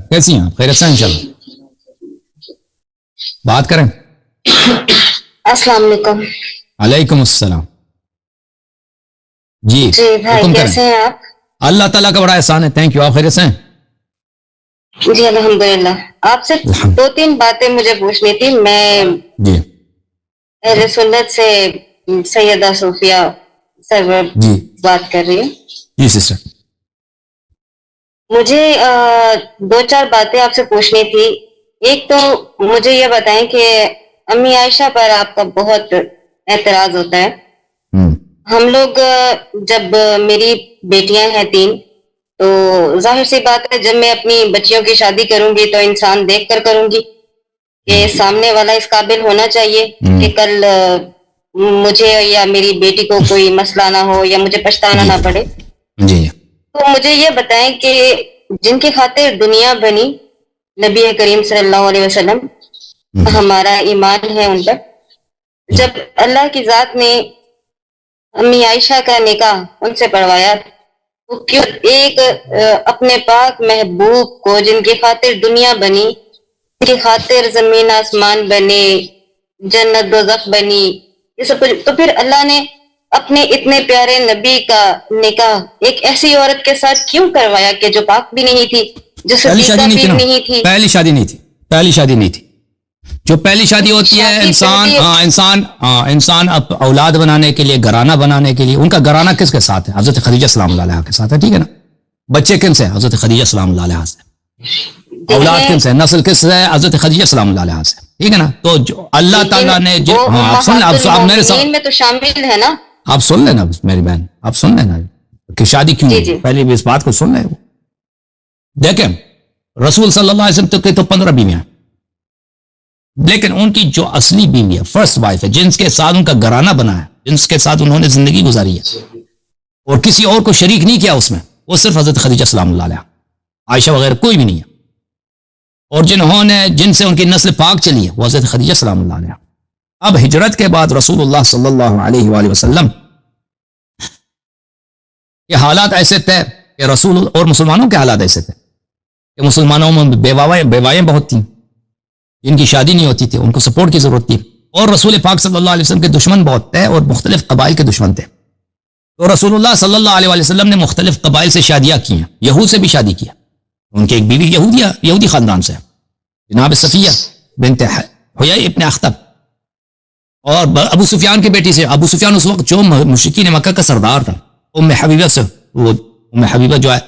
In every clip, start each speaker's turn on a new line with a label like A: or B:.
A: کیسی ہیں آپ؟ خیریت سے ہیں انشاءاللہ؟ بات کریں.
B: السلام علیکم.
A: وعلیکم السلام. جی
B: بھائی
A: حکم
B: کیسے
A: کریں.
B: ہیں آپ؟
A: اللہ تعالیٰ کا بڑا احسان ہے. Thank you. آپ خیریت سے ہیں؟
B: جی الحمدللہ. آپ سے 2-3 باتیں مجھے پوچھنی تھی. میں
A: جی
B: اہل سنت سے سیدہ صوفیہ سرور
A: جی
B: بات کر رہی ہوں.
A: جی سسٹر.
B: مجھے 2-4 باتیں آپ سے پوچھنی تھی. ایک تو مجھے یہ بتائیں کہ امی عائشہ پر آپ کا بہت اعتراض ہوتا ہے. ہم لوگ جب میری بیٹیاں ہیں 3 تو ظاہر سی بات ہے جب میں اپنی بچیوں کی شادی کروں گی تو انسان دیکھ کر کروں گی کہ سامنے والا اس قابل ہونا چاہیے کہ کل مجھے یا میری بیٹی کو کوئی مسئلہ نہ ہو یا مجھے پچھتانا نہ پڑے.
A: جی
B: تو مجھے یہ بتائیں کہ جن کی خاطر دنیا بنی نبی کریم صلی اللہ علیہ وسلم ہمارا ایمان ہے ان پر. جب اللہ کی ذات نے امی عائشہ کا نکاح ان سے پڑھوایا تو کیوں ایک اپنے پاک محبوب کو جن کی خاطر دنیا بنی جن کی خاطر زمین آسمان بنے جنت دوزخ بنی یہ سب کچھ تو پھر اللہ نے اپنے اتنے پیارے نبی کا نکاح ایک ایسی عورت کے ساتھ کیوں کروایا کہ جو پاک بھی نہیں تھی جو صدیقہ بھی نہیں تھی.
A: پہلی شادی نہیں تھی. جو پہلی شادی ہوتی ہے انسان اولاد بنانے کے لیے گھرانہ بنانے کے لیے. ان کا گھرانہ کس کے ساتھ ہے؟ حضرت خدیجہ سلام اللہ علیہا کے ساتھ ہے. ٹھیک ہے نا. بچے کن سے؟ حضرت خدیجہ سلام اللہ علیہا سے. اولاد کن سے؟ نسل کس سے؟ حضرت خدیجہ سلام اللہ علیہا سے. ٹھیک ہے نا. تو جو اللہ تعالیٰ نے آپ سن لیں. آپ میرے ساتھ
B: میں تو شامل ہے نا.
A: آپ سن لینا میری بہن. آپ سن لینا کہ شادی کیوں ہوئی. پہلے بھی اس بات کو سن لیں. دیکھیں رسول صلی اللہ علیہ وسلم تو 15 بیویاں ہیں لیکن ان کی جو اصلی بیوی ہے فرسٹ وائف ہے جنس کے ساتھ ان کا گھرانہ بنا ہے جنس کے ساتھ انہوں نے زندگی گزاری ہے اور کسی اور کو شریک نہیں کیا اس میں وہ صرف حضرت خدیجہ سلام اللہ علیہا. عائشہ وغیرہ کوئی بھی نہیں ہے. اور جن سے ان کی نسل پاک چلی ہے وہ حضرت خدیجہ سلام اللہ علیہا. اب ہجرت کے بعد رسول اللہ صلی اللہ علیہ وآلہ وسلم کے حالات ایسے تھے کہ رسول اور مسلمانوں کے حالات ایسے تھے کہ مسلمانوں میں بیوائیں بہت تھیں جن کی شادی نہیں ہوتی تھی. ان کو سپورٹ کی ضرورت تھی. اور رسول پاک صلی اللہ علیہ وسلم کے دشمن بہت تھے اور مختلف قبائل کے دشمن تھے. تو رسول اللہ صلی اللہ علیہ وسلم نے مختلف قبائل سے شادیاں کی ہیں. یہود سے بھی شادی کیا. ان کی ایک بیوی یہودی خاندان سے جناب صفیہ بنت حیی ابن اخطب اور ابو سفیان کی بیٹی سے. ابو سفیان اس وقت جو مشرکین مکہ کا سردار تھا. ام حبیبہ سے وہ ام حبیبہ جو ہے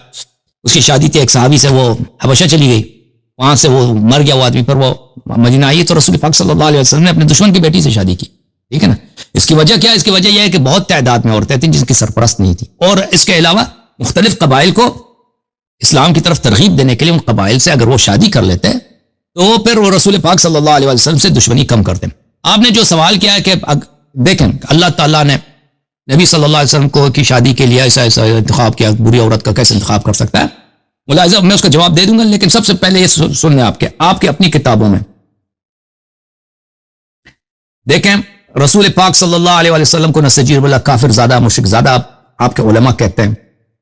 A: اس کی شادی تھی ایک صحابی سے. وہ حبشہ چلی گئی وہاں سے وہ مر گیا وہ آدمی پر وہ مدینہ آئی تو رسول پاک صلی اللہ علیہ وسلم نے اپنے دشمن کی بیٹی سے شادی کی. ٹھیک ہے نا. اس کی وجہ کیا ہے؟ اس کی وجہ یہ ہے کہ بہت تعداد میں عورتیں تھیں جن کی سرپرست نہیں تھی. اور اس کے علاوہ مختلف قبائل کو اسلام کی طرف ترغیب دینے کے لیے ان قبائل سے اگر وہ شادی کر لیتے تو پھر وہ رسول پاک صلی اللہ علیہ وسلم سے دشمنی کم کرتے. آپ نے جو سوال کیا ہے کہ دیکھیں اللہ تعالیٰ نے نبی صلی اللہ علیہ وسلم کو کی شادی کے لیے ایسا انتخاب کیا. بری عورت کا کیسے انتخاب کر سکتا ہے؟ ملاحظہ میں اس کا جواب دے دوں گا لیکن سب سے پہلے یہ سن لیں آپ کے اپنی کتابوں میں دیکھیں رسول پاک صلی اللہ علیہ وسلم کو نسجیر باللہ کافر زادہ مشرک زادہ آپ کے علماء کہتے ہیں.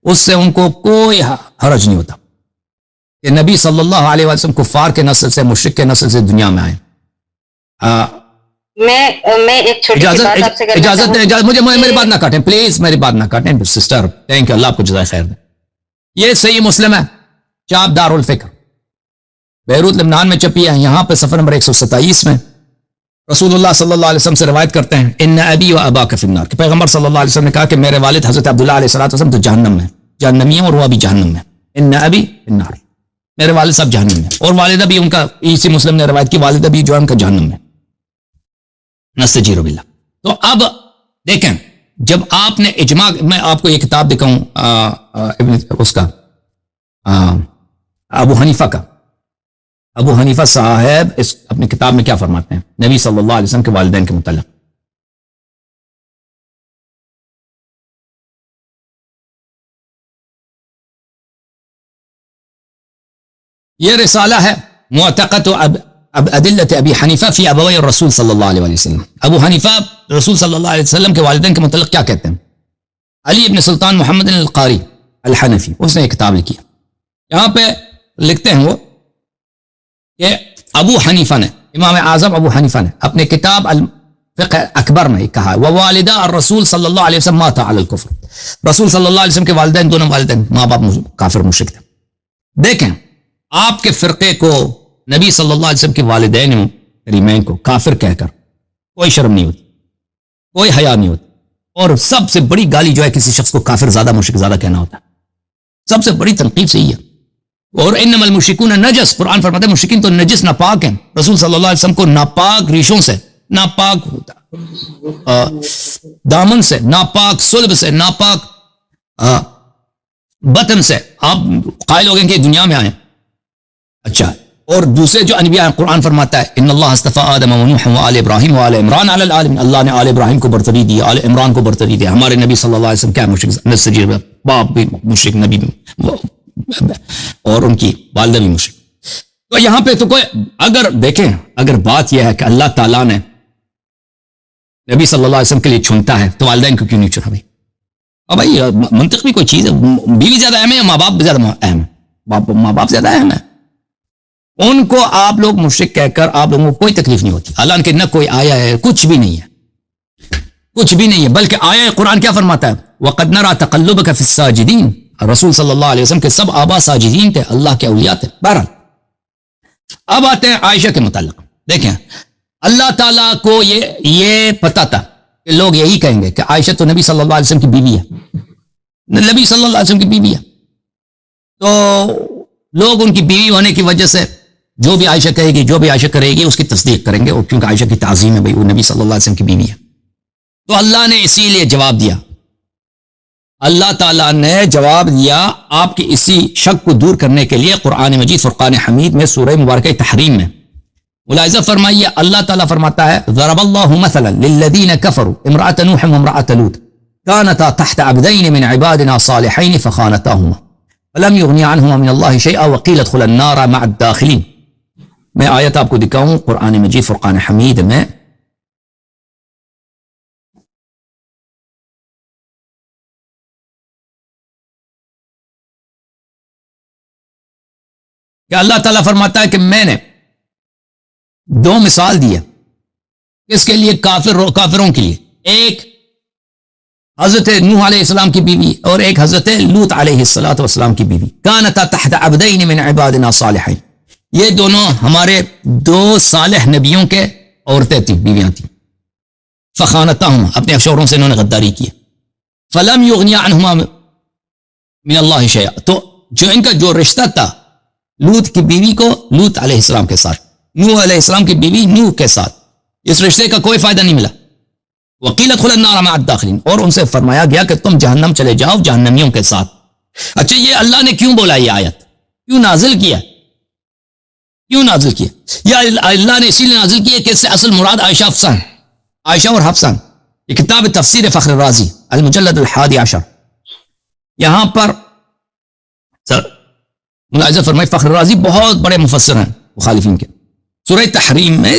A: اس سے ان کو کوئی حرج نہیں ہوتا کہ نبی صلی اللہ علیہ وسلم کفار کے نسل سے مشرک کے نسل سے دنیا میں آئے.
B: میں ایک چھوٹی سی بات آپ سے کرنا
A: اجازت دیں. مجھے میری بات نہ کاٹیں پلیز. میری بات نہ کاٹیں سسٹر. Thank you. اللہ آپ کو جزائے خیر دے. یہ صحیح مسلم ہے چاپ دار الفکر بیروت لبنان میں چھپی ہے. یہاں پہ صفحہ نمبر 127 میں رسول اللہ صلی اللہ علیہ وسلم سے روایت کرتے ہیں ان ابی و اباک فی النار کہ پیغمبر صلی اللہ علیہ وسلم نے کہا کہ میرے والد حضرت عبداللہ علیہ السلام تو جہنم میں جہنمی ہیں اور وہ ابھی جہنم میں. ان ابی فی النار میرے والد صاحب جہنم میں اور والدہ بھی ان کا اسی مسلم نے روایت کی والدہ بھی جو ہے ان کا جہنم میں. نستجیر باللہ. تو اب دیکھیں جب آپ نے اجماع میں آپ کو یہ کتاب دکھاؤں اس کا ابو حنیفہ صاحب اس اپنی کتاب میں کیا فرماتے ہیں نبی صلی اللہ علیہ وسلم کے والدین کے متعلق. یہ رسالہ ہے معتقد اب ادلت ابی حنیفہ فی ابوی الرسول صلی اللہ علیہ وسلم. ابو حنیفہ رسول صلی اللہ علیہ وسلم کے والدین کے متعلق کیا کہتے ہیں. علی ابن سلطان محمد القاری الحنفی اس نے ایک کتاب لکھی. یہاں پہ لکھتے ہیں وہ کہ ابو حنیفہ نے، امام اعظم ابو حنیفہ نے اپنے کتاب الفقہ اکبر میں کہا ووالدہ الرسول صلی اللہ علیہ وسلم ماتا علی الکفر، رسول صلی اللہ علیہ وسلم کے والدین، دونوں والدین ماں باپ کافر مشرک تھے۔ دیکھیں آپ کے فرقے کو نبی صلی اللہ علیہ وسلم کے والدین کریمین کو کافر کہہ کر کوئی شرم نہیں ہوتی، کوئی حیا نہیں ہوتی، اور سب سے بڑی گالی جو ہے کسی شخص کو کافر زیادہ مشرک زیادہ کہنا ہوتا ہے، سب سے بڑی تنقید سے ہی ہے۔ اور انما المشرکون نجس، قرآن فرماتا ہے مشرکین تو نجس ناپاک ہیں، رسول صلی اللہ علیہ وسلم کو ناپاک ریشوں سے، ناپاک دامن سے، ناپاک صلب سے، ناپاک بطن سے آپ قائل ہو گئے کہ دنیا میں آئیں۔ اچھا، اور دوسرے جو انبیاء ہیں قرآن فرماتا ہے ان اللہ اصطفى آدم ونوح وآل ابراہیم وآل عمران علی العالمین، اللہ نے آل ابراہیم کو برتری دی، آل عمران کو برتری دی۔ ہمارے نبی صلی اللہ علیہ وسلم کیا مشرک، نسجی باپ بھی مشرک، نبی بھی، اور ان کی والدہ بھی مشرک۔ تو یہاں پہ تو کوئی، اگر دیکھیں اگر بات یہ ہے کہ اللہ تعالیٰ نے نبی صلی اللہ علیہ وسلم کے لیے چنتا ہے تو والدین کو کیوں نہیں چنا بھائی؟ اب بھائی منطق بھی کوئی چیز ہے، بیوی زیادہ اہم ہے یا ماں باپ زیادہ اہم ہے؟ ماں باپ زیادہ اہم ہے۔ ان کو آپ لوگ مشرک کہہ کر آپ لوگوں کو کوئی تکلیف نہیں ہوتی، اللہ کے نہ کوئی آیا ہے، کچھ بھی نہیں ہے، کچھ بھی نہیں ہے، بلکہ آیا قرآن کیا فرماتا ہے وَقَدْ نَرَى تَقَلُّبَكَ فِي السَّاجِدِينَ، رسول صلی اللہ علیہ وسلم کے سب آبا ساجدین تھے، اللہ کے اولیاء تھے۔ بہرحال اب آتے ہیں عائشہ کے متعلق۔ دیکھیں اللہ تعالیٰ کو یہ پتا تھا کہ لوگ یہی کہیں گے کہ عائشہ تو نبی صلی اللہ علیہ وسلم کی بیوی ہے، نبی صلی اللہ علیہ وسلم کی بیوی ہے، تو لوگ ان کی بیوی ہونے کی وجہ سے جو بھی عائشہ کہے گی، جو بھی عائشہ کرے گی اس کی تصدیق کریں گے، اور کیونکہ عائشہ کی تعظیم ہے بھائی، وہ نبی صلی اللہ علیہ وسلم کی بیوی ہے۔ تو اللہ نے اسی لیے جواب دیا، اللہ تعالیٰ نے جواب دیا آپ کی اسی شک کو دور کرنے کے لیے قرآن مجید فرقان حمید میں سورہ مبارکہ تحریم میں ملاحظہ فرمائیے، اللہ تعالیٰ فرماتا ہے ضرب اللہ مثلا للذین کفروا امرأة نوح وامرأة لوط كانتا تحت عبدین من عبادنا صالحین فخانتاہما فلم یغنی عنہما من اللہ شیئا وقیل ادخلا النار مع الداخلین۔ میں آیت آپ کو دکھاؤں قرآن مجید فرقان حمید میں، کہ اللہ تعالیٰ فرماتا ہے کہ میں نے دو مثال دی ہے کس کے لیے، کافروں کے لیے، ایک حضرت نوح علیہ السلام کی بیوی اور ایک حضرت لوط علیہ السلام کی بیوی، کانتا تحت عبدین من عبادنا صالحین، یہ دونوں ہمارے دو صالح نبیوں کے عورتیں تھیں، بیویاں تھیں، فخانتاہما، اپنے شوہروں سے انہوں نے غداری کی، فلم یغنی عنہما من اللہ شیئا، تو جو ان کا جو رشتہ تھا لوط کی بیوی کو لوط علیہ السلام کے ساتھ، نوح علیہ السلام کی بیوی نوح کے ساتھ، اس رشتے کا کوئی فائدہ نہیں ملا۔ وقیل ادخلا النار مع الداخلین، اور ان سے فرمایا گیا کہ تم جہنم چلے جاؤ جہنمیوں کے ساتھ۔ اچھا یہ اللہ نے کیوں بولا، یہ آیت کیوں نازل کیا، کیوں نازل کیا؟ یا اللہ نے اسی لیے نازل کیا کہ اس سے اصل مراد عائشہ حفصہ ہیں، عائشہ اور حفصہ۔ یہ کتاب تفسیر فخر الرازی المجلد الحادی عشر، یہاں پر ملاحظہ فرمائے فخر الرازی بہت بڑے مفسر ہیں مخالفین کے، سورہ تحریم میں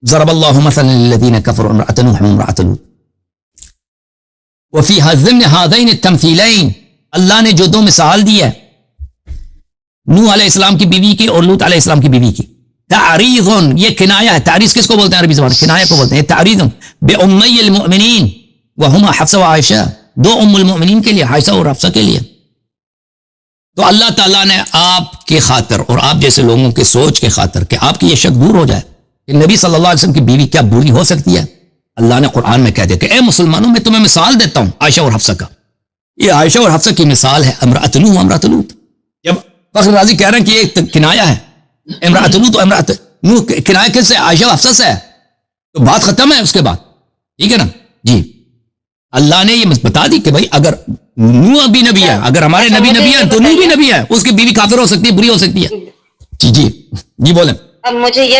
A: ضرب اللہ مثلا للذین کفروا امرأة نوح وامرأة لوط وفی ضمن هذین التمثیلین، اللہ نے جو دو مثال دی ہے نوح علیہ السلام کی بیوی کی اور لوط علیہ السلام کی بیوی کی، تعریض، یہ کنایہ ہے، تعریض کس کو بولتے ہیں عربی زبان، کنایہ کو بولتے ہیں، تعریض بأمی المؤمنین وہما حفصہ و عائشہ، دو ام المؤمنین کے لیے، عائشہ اور حفصہ کے لیے۔ تو اللہ تعالیٰ نے آپ کے خاطر اور آپ جیسے لوگوں کے سوچ کے خاطر کہ آپ کی یہ شک دور ہو جائے کہ نبی صلی اللہ علیہ وسلم کی بیوی کیا بری ہو سکتی ہے، اللہ نے قرآن میں کہہ دیا کہ اے مسلمانوں میں تمہیں مثال دیتا ہوں عائشہ اور حفصہ کا، یہ عائشہ اور حفصہ کی مثال ہے امرأۃ نوح و امرأۃ لوط۔ جب فخر رازی کہہ رہے ہیں کہ یہ ایک کنایہ ہے، امرأۃ لوط و امرأۃ نوح کنایہ کس سے، عائشہ و حفصہ سے ہے، تو بات ختم ہے اس کے بعد، ٹھیک ہے نا جی۔ اللہ نے یہ بتا دی کہ بھائی اگر نوح بھی نبی ہے، اگر ہمارے نبی ہیں تو نوح بھی نبی ہے، اس کی بیوی کافر ہو سکتی ہے، بری ہو سکتی ہے۔ جی جی جی بولیں۔
B: اب مجھے یہ